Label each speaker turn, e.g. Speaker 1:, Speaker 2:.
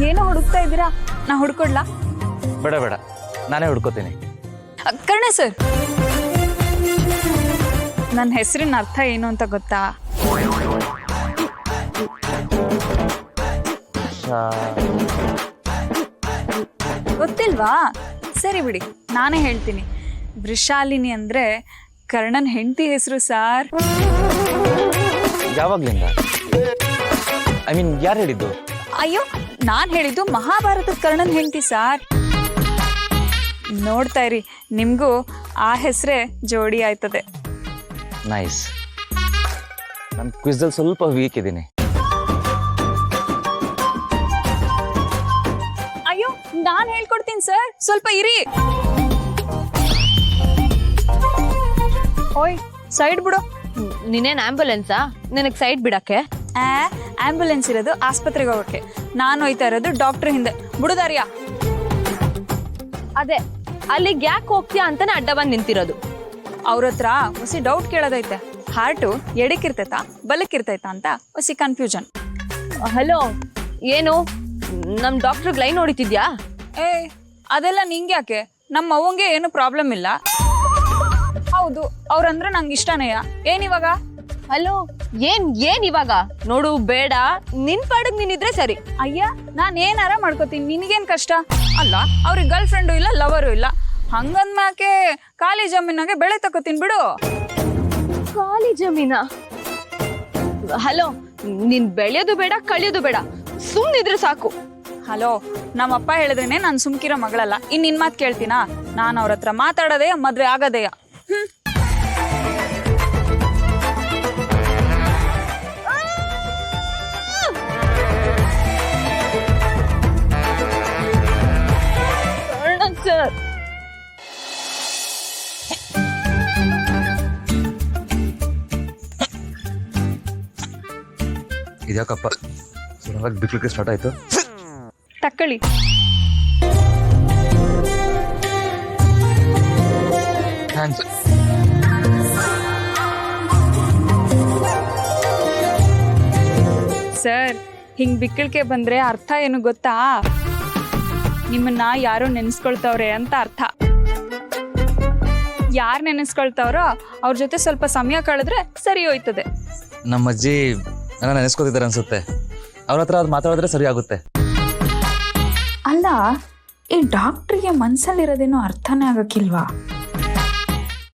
Speaker 1: ಏನೋ ಹುಡುಕ್ತಾ ಇದ್ದೀರಾ, ನಾ ಹುಡ್ಕೊಡ್ಲಾ?
Speaker 2: ಬೇಡ ಬೇಡ, ನಾನೇ ಹುಡ್ಕೋತೀನಿ.
Speaker 1: ಕರ್ಣ ಸರ್, ನನ್ನ ಹೆಸರಿನ ಅರ್ಥ ಏನು ಅಂತ ಗೊತ್ತಾ? ಗೊತ್ತಿಲ್ವಾ? ಸರಿ ಬಿಡಿ, ನಾನೇ ಹೇಳ್ತೀನಿ. ವೃಷಾಲಿನಿ ಅಂದ್ರೆ ಕರ್ಣನ್ ಹೆಂಡತಿ ಹೆಸರು ಸಾರ್.
Speaker 2: ಯಾವಾಗ್ಲಿಂದ? ಐ ಮೀನ್ ಯಾರು ಹೇಳಿದ್ದು?
Speaker 1: ಅಯ್ಯೋ, ನಾನ್ ಹೇಳಿದ್ದು ಮಹಾಭಾರತದ ಕರ್ಣನ್ ಹೆಂಡತಿ ಸಾರ್. ನೋಡ್ತಾ ಇರಿ, ನಿಮ್ಗೂ ಆ ಹೆಸರೇ ಜೋಡಿ ಆಯ್ತದೆ.
Speaker 2: ನೈಸ್. ನಾನು ಕ್ವಿಝಲ್ಲಿ ಸ್ವಲ್ಪ ವೀಕ್ ಇದ್ದೀನಿ.
Speaker 1: ಅಯ್ಯೋ, ನಾನ್ ಹೇಳ್ಕೊಡ್ತೀನಿ ಸರ್, ಸ್ವಲ್ಪ ಇರಿ. ಓಯ್, ಸೈಡ್ ಬಿಡು.
Speaker 3: ನೀನೇನ್ ಆಂಬ್ಯುಲೆನ್ಸಾ ನಿನಗ್ ಸೈಡ್ ಬಿಡಕ್ಕೆ?
Speaker 1: ಆಂಬ್ಯುಲೆನ್ಸ್ ಇರೋದು ಆಸ್ಪತ್ರೆಗೆ ಹೋಗಕ್ಕೆ, ನಾನು ಹೋಯ್ತಾ ಇರೋದು ಡಾಕ್ಟರ್ ಹಿಂದೆ. ಬಿಡುದಾರಿಯಾ?
Speaker 3: ಅದೇ, ಅಲ್ಲಿಗೆ ಯಾಕೆ ಹೋಗ್ತೀಯಾ ಅಂತಾನೆ ಅಡ್ಡ ಬಂದ್ ನಿಂತಿರೋದು.
Speaker 1: ಅವ್ರ ಹತ್ರ ಹೊಸಿ ಡೌಟ್ ಕೇಳೋದೈತೆ. ಹಾರ್ಟು ಎಡಕ್ಕಿರ್ತೈತಾ ಬಲಕ್ಕಿರ್ತೈತಾ ಅಂತ ಹೊಸಿ ಕನ್ಫ್ಯೂಷನ್.
Speaker 3: ಹಲೋ, ಏನು ನಮ್ ಡಾಕ್ಟರ್ ಲೈನ್ ಹೊಡಿತಿದ್ಯಾ?
Speaker 1: ಅದೆಲ್ಲ ನಿಂಗೆ ಯಾಕೆ? ನಮ್ಮ ಅವ್ವಂಗೆ ಏನು ಪ್ರಾಬ್ಲಮ್ ಇಲ್ಲ. ಹೌದು, ಅವ್ರಂದ್ರೆ ನಂಗೆ ಇಷ್ಟನೇಯ. ಏನಿವಾಗ?
Speaker 3: ಹಲೋ, ಏನ್ ಇವಾಗ? ನೋಡು, ಬೇಡ, ನಿನ್ ಪಾಡಗ್ ನೀನಿದ್ರೆ ಸರಿ.
Speaker 1: ಅಯ್ಯ, ನಾನ್ ಏನಾರ ಮಾಡ್ಕೋತೀನಿ, ನಿನಗೇನ್ ಕಷ್ಟ? ಅಲ್ಲ, ಅವ್ರಿಗೆ ಗರ್ಲ್ ಫ್ರೆಂಡು ಇಲ್ಲ, ಲವರು ಇಲ್ಲ, ಹಂಗಂದ್ಮ್ಯಾಕೆ ಖಾಲಿ ಜಮೀನಾಗೆ ಬೆಳೆ ತಕೋತೀನಿ ಬಿಡು.
Speaker 3: ಖಾಲಿ ಜಮೀನ? ಹಲೋ, ನೀನ್ ಬೆಳೆಯೋದು ಬೇಡ, ಕಳಿಯೋದು ಬೇಡ, ಸುಮ್ನಿದ್ರೆ ಸಾಕು.
Speaker 1: ಹಲೋ, ನಮ್ಮಪ್ಪ ಹೇಳಿದ್ರೇನೆ ನಾನು ಸುಮ್ಕಿರೋ ಮಗಳಲ್ಲ. ಇನ್ ನಿನ್ ಮಾತು ಕೇಳ್ತೀನಾ? ನಾನು ಅವ್ರ ಹತ್ರ ಮಾತಾಡೋದೆಯ, ಮದ್ವೆ ಆಗೋದೆಯ.
Speaker 3: ಸರ್,
Speaker 2: ಇದ್ಯಾಕಪ್ಪ ಸುರವಾಗಿ ಬಿಕ್ಲಿಕ್ಕೆ ಸ್ಟಾರ್ಟ್ ಆಯ್ತು?
Speaker 1: ತಕ್ಕಳಿ.
Speaker 2: ಥ್ಯಾಂಕ್ಸ್.
Speaker 1: ಸರ್, ಹಿಂಗ್ ಬಿಕ್ಕಳಿಕೆ ಬಂದ್ರೆ ಅರ್ಥ ಏನು ಗೊತ್ತಾ? ನಿಮ್ಮನ್ನ ಯಾರೋ ನೆನೆಸ್ಕೊಳ್ತವ್ರೆ ಅಂತ ಅರ್ಥ. ಯಾರು ನೆನೆಸ್ಕೊಳ್ತಾವ್ರೋ ಅವ್ರ ಜೊತೆ ಸ್ವಲ್ಪ ಸಮಯ ಕಳೆದ್ರೆ ಸರಿ ಹೋಯ್ತದೆ.
Speaker 2: ನಮ್ಮ ಅಜ್ಜಿ ನನ್ನ ನೆನೆಸ್ಕೋತಿದ್ದಾರೆ ಅನ್ಸುತ್ತೆ. ಅವ್ರ ಹತ್ರ ಅದು ಮಾತಾಡಿದ್ರೆ ಸರಿ ಆಗುತ್ತೆ.
Speaker 1: ಅಲ್ಲ, ಈ ಡಾಕ್ಟ್ರಿಗೆ ಮನ್ಸಲ್ಲಿರೋದೇನೋ ಅರ್ಥನೇ ಆಗಕ್ಕಿಲ್ವಾ?